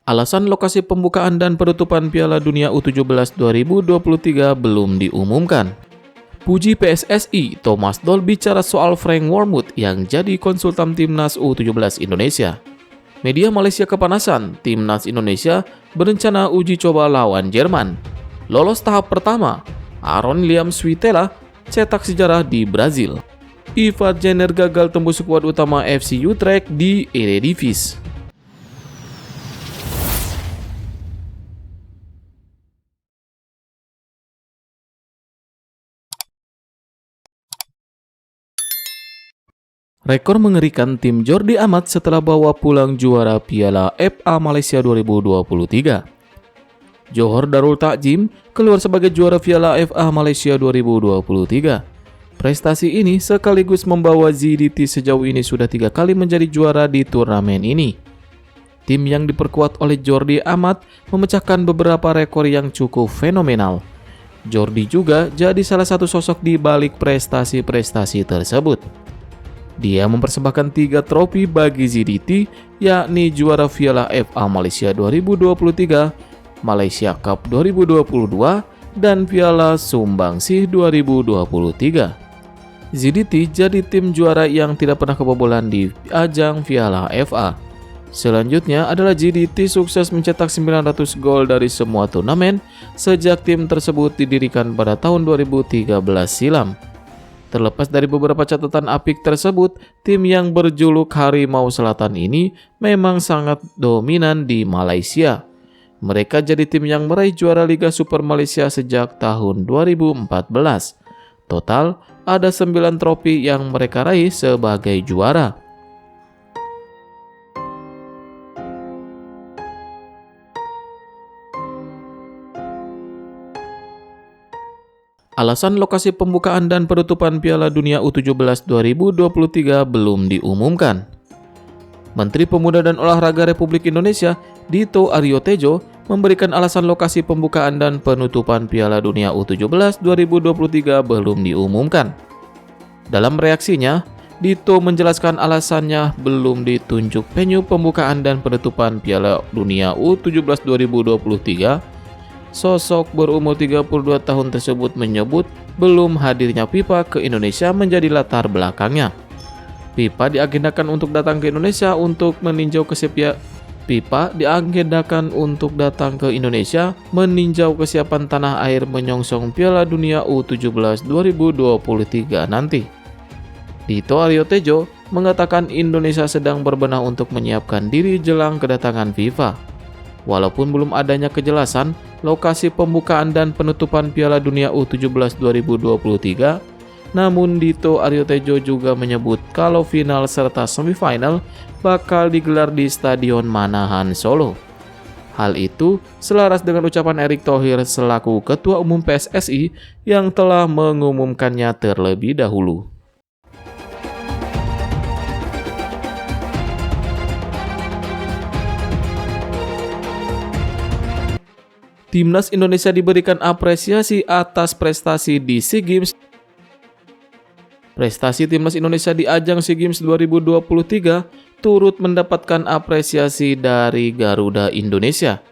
Alasan lokasi pembukaan dan penutupan Piala Dunia U17 2023 belum diumumkan. Puji PSSI, Thomas Doll bicara soal Frank Wormuth yang jadi konsultan Timnas U17 Indonesia. Media Malaysia kepanasan, Timnas Indonesia berencana uji coba lawan Jerman. Lolos tahap pertama, Aaron Liam Switela cetak sejarah di Brazil. Ivar Jenner gagal tembus skuad utama FC Utrecht di Eredivisie. Rekor mengerikan tim Jordi Amat setelah bawa pulang juara Piala FA Malaysia 2023. Johor Darul Takzim keluar sebagai juara Piala FA Malaysia 2023. Prestasi ini sekaligus membawa ZDT sejauh ini sudah 3 kali menjadi juara di turnamen ini. Tim yang diperkuat oleh Jordi Amat memecahkan beberapa rekor yang cukup fenomenal. Jordi juga jadi salah satu sosok di balik prestasi-prestasi tersebut. Dia mempersembahkan 3 trofi bagi ZDT, yakni juara Piala FA Malaysia 2023, Malaysia Cup 2022, dan Piala Sumbangsih 2023. ZDT jadi tim juara yang tidak pernah kebobolan di ajang Piala FA. Selanjutnya adalah ZDT sukses mencetak 900 gol dari semua turnamen sejak tim tersebut didirikan pada tahun 2013 silam. Terlepas dari beberapa catatan apik tersebut, tim yang berjuluk Harimau Selatan ini memang sangat dominan di Malaysia. Mereka jadi tim yang meraih juara Liga Super Malaysia sejak tahun 2014. Total, ada 9 trofi yang mereka raih sebagai juara. Alasan lokasi pembukaan dan penutupan Piala Dunia U17 2023 belum diumumkan. Menteri Pemuda dan Olahraga Republik Indonesia, Dito Aryo Tejo, memberikan alasan lokasi pembukaan dan penutupan Piala Dunia U17 2023 belum diumumkan. Dalam reaksinya, Dito menjelaskan alasannya belum ditunjuk venue pembukaan dan penutupan Piala Dunia U17 2023. Sosok berumur 32 tahun tersebut menyebut belum hadirnya FIFA ke Indonesia menjadi latar belakangnya. FIFA diagendakan untuk datang ke Indonesia untuk meninjau kesiapan tanah air menyongsong Piala Dunia U17 2023 nanti. Dito Aryo Tejo mengatakan Indonesia sedang berbenah untuk menyiapkan diri jelang kedatangan FIFA. Walaupun belum adanya kejelasan lokasi pembukaan dan penutupan Piala Dunia U17 2023, namun Dito Aryo Tejo juga menyebut kalau final serta semifinal bakal digelar di Stadion Manahan Solo. Hal itu selaras dengan ucapan Erick Thohir selaku Ketua Umum PSSI yang telah mengumumkannya terlebih dahulu. Timnas Indonesia diberikan apresiasi atas prestasi di SEA Games. Prestasi Timnas Indonesia di ajang SEA Games 2023 turut mendapatkan apresiasi dari Garuda Indonesia.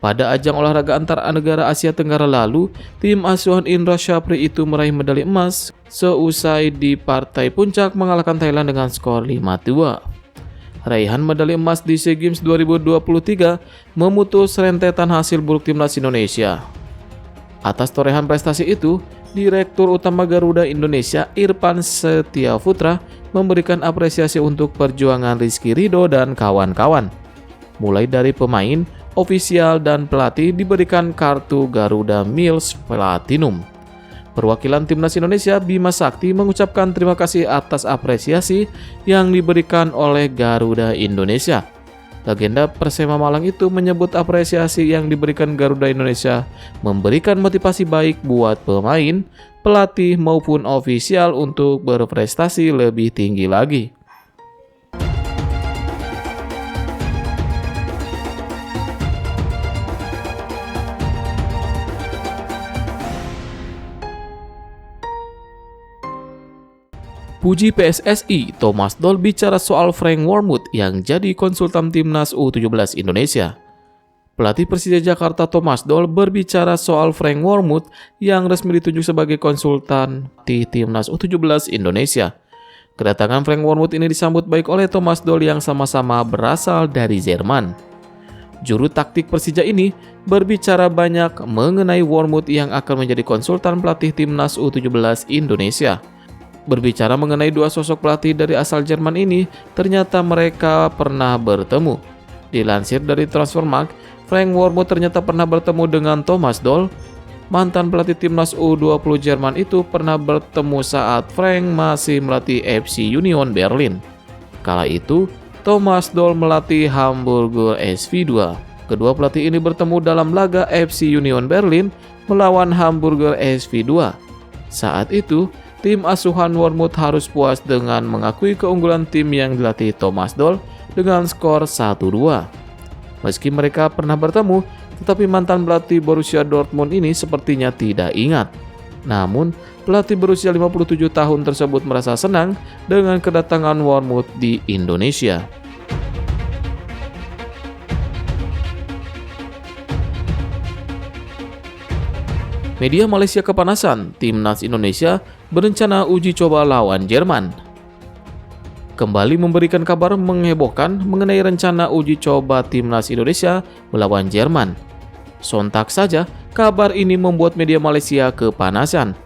Pada ajang olahraga antar negara Asia Tenggara lalu, tim asuhan Indra Syafri itu meraih medali emas seusai di partai puncak mengalahkan Thailand dengan skor 5-2. Raihan medali emas di SEA Games 2023 memutus rentetan hasil buruk Timnas Indonesia. Atas torehan prestasi itu, Direktur Utama Garuda Indonesia Irfan Setiaputra memberikan apresiasi untuk perjuangan Rizky Ridho dan kawan-kawan. Mulai dari pemain, ofisial, dan pelatih diberikan kartu Garuda Mills Platinum. Perwakilan Timnas Indonesia Bima Sakti mengucapkan terima kasih atas apresiasi yang diberikan oleh Garuda Indonesia. Legenda Persema Malang itu menyebut apresiasi yang diberikan Garuda Indonesia memberikan motivasi baik buat pemain, pelatih maupun ofisial untuk berprestasi lebih tinggi lagi. Puji PSSI, Thomas Doll bicara soal Frank Wormuth yang jadi konsultan Timnas U17 Indonesia. Pelatih Persija Jakarta Thomas Doll berbicara soal Frank Wormuth yang resmi ditunjuk sebagai konsultan di Timnas U17 Indonesia. Kedatangan Frank Wormuth ini disambut baik oleh Thomas Doll yang sama-sama berasal dari Jerman. Juru taktik Persija ini berbicara banyak mengenai Wormuth yang akan menjadi konsultan pelatih Timnas U17 Indonesia. Berbicara mengenai dua sosok pelatih dari asal Jerman ini, ternyata mereka pernah bertemu. Dilansir dari Transfermarkt, Frank Wormuth ternyata pernah bertemu dengan Thomas Doll. Mantan pelatih Timnas U20 Jerman itu pernah bertemu saat Frank masih melatih FC Union Berlin. Kala itu, Thomas Doll melatih Hamburger SV2. Kedua pelatih ini bertemu dalam laga FC Union Berlin melawan Hamburger SV2. Saat itu, tim asuhan Wormuth harus puas dengan mengakui keunggulan tim yang dilatih Thomas Doll dengan skor 1-2. Meski mereka pernah bertemu, tetapi mantan pelatih Borussia Dortmund ini sepertinya tidak ingat. Namun, pelatih berusia 57 tahun tersebut merasa senang dengan kedatangan Wormuth di Indonesia. Media Malaysia kepanasan, Timnas Indonesia berencana uji coba lawan Jerman. Kembali memberikan kabar menghebohkan mengenai rencana uji coba Timnas Indonesia melawan Jerman. Sontak saja, kabar ini membuat media Malaysia kepanasan.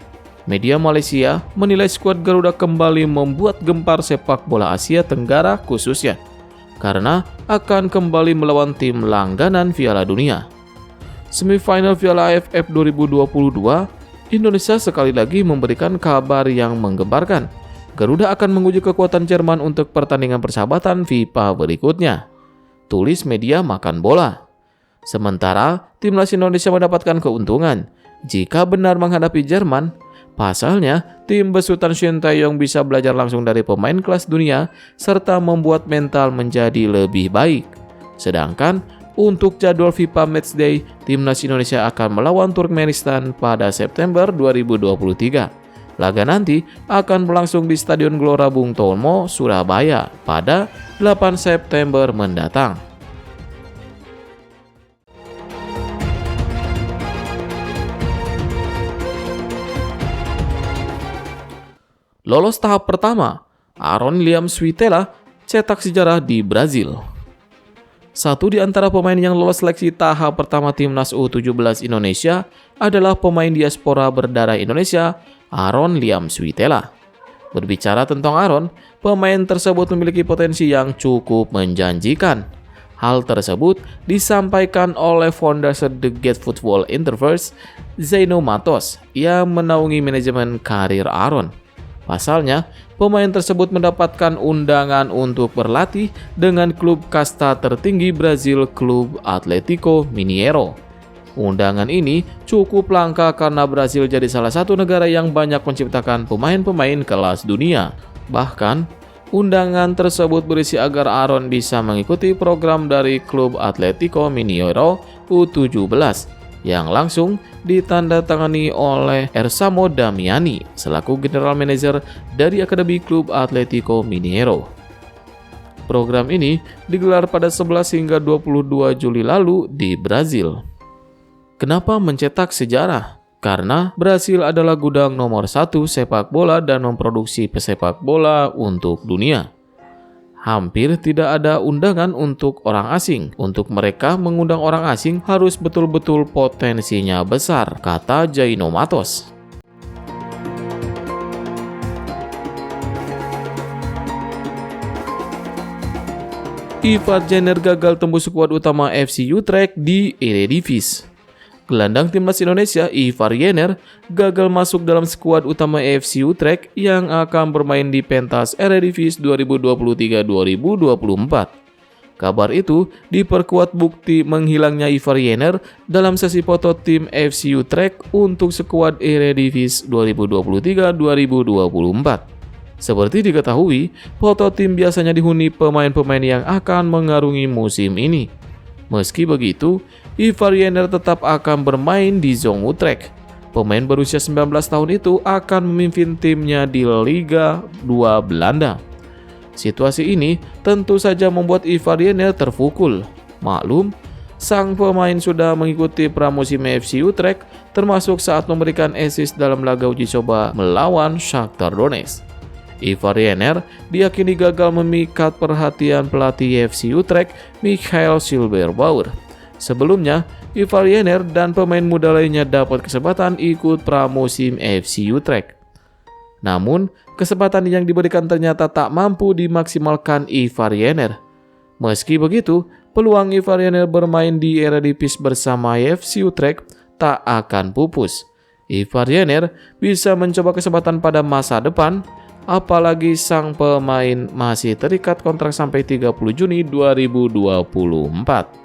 Media Malaysia menilai skuad Garuda kembali membuat gempar sepak bola Asia Tenggara khususnya, karena akan kembali melawan tim langganan Piala Dunia. Semifinal Piala AFF 2022, Indonesia sekali lagi memberikan kabar yang menggemparkan. Garuda akan menguji kekuatan Jerman untuk pertandingan persahabatan FIFA berikutnya. Tulis media Makan Bola. Sementara, Timnas Indonesia mendapatkan keuntungan jika benar menghadapi Jerman. Pasalnya, tim besutan Shin Tae-yong bisa belajar langsung dari pemain kelas dunia serta membuat mental menjadi lebih baik. Sedangkan, untuk jadwal FIFA Matchday, Timnas Indonesia akan melawan Turkmenistan pada September 2023. Laga nanti akan berlangsung di Stadion Gelora Bung Tomo, Surabaya pada 8 September mendatang. Lolos tahap pertama, Aaron Liam Switela cetak sejarah di Brazil. Satu di antara pemain yang lolos seleksi tahap pertama Timnas U17 Indonesia adalah pemain diaspora berdarah Indonesia, Aaron Liam Switela. Berbicara tentang Aaron, pemain tersebut memiliki potensi yang cukup menjanjikan. Hal tersebut disampaikan oleh founder The Gate Football Interverse, Zaino Matos, yang menaungi manajemen karir Aaron. Pasalnya, pemain tersebut mendapatkan undangan untuk berlatih dengan klub kasta tertinggi Brazil, klub Atlético Mineiro. Undangan ini cukup langka karena Brazil jadi salah satu negara yang banyak menciptakan pemain-pemain kelas dunia. Bahkan, undangan tersebut berisi agar Aaron bisa mengikuti program dari klub Atlético Mineiro U17 yang langsung ditandatangani oleh Erasmo Damiani selaku General Manager dari Akademi Klub Atlético Mineiro. Program ini digelar pada 11 hingga 22 Juli lalu di Brazil. Kenapa mencetak sejarah? Karena Brasil adalah gudang nomor 1 sepak bola dan memproduksi pesepak bola untuk dunia. Hampir tidak ada undangan untuk orang asing. Untuk mereka mengundang orang asing harus betul-betul potensinya besar, kata Zaino Matos. Ivar Jenner gagal tembus skuad utama FC Utrecht di Eredivisie. Gelandang timnas Indonesia Ivar Jenner gagal masuk dalam skuad utama FC Utrecht yang akan bermain di pentas Eredivisie 2023-2024. Kabar itu diperkuat bukti menghilangnya Ivar Jenner dalam sesi foto tim FC Utrecht untuk skuad Eredivisie 2023-2024. Seperti diketahui, foto tim biasanya dihuni pemain-pemain yang akan mengarungi musim ini. Meski begitu, Ivar Jenner tetap akan bermain di Jong Utrecht. Pemain berusia 19 tahun itu akan memimpin timnya di Liga 2 Belanda. Situasi ini tentu saja membuat Ivar Jenner terpukul. Maklum, sang pemain sudah mengikuti pramusim FC Utrecht, termasuk saat memberikan assist dalam laga uji coba melawan Shakhtar Donetsk. Ivar Jenner diyakini gagal memikat perhatian pelatih FC Utrecht, Michael Silberbauer. Sebelumnya, Ivar Jenner dan pemain muda lainnya dapat kesempatan ikut pramusim FC Utrecht. Namun, kesempatan yang diberikan ternyata tak mampu dimaksimalkan Ivar Jenner. Meski begitu, peluang Ivar Jenner bermain di Eredivisie bersama FC Utrecht tak akan pupus. Ivar Jenner bisa mencoba kesempatan pada masa depan, apalagi sang pemain masih terikat kontrak sampai 30 Juni 2024.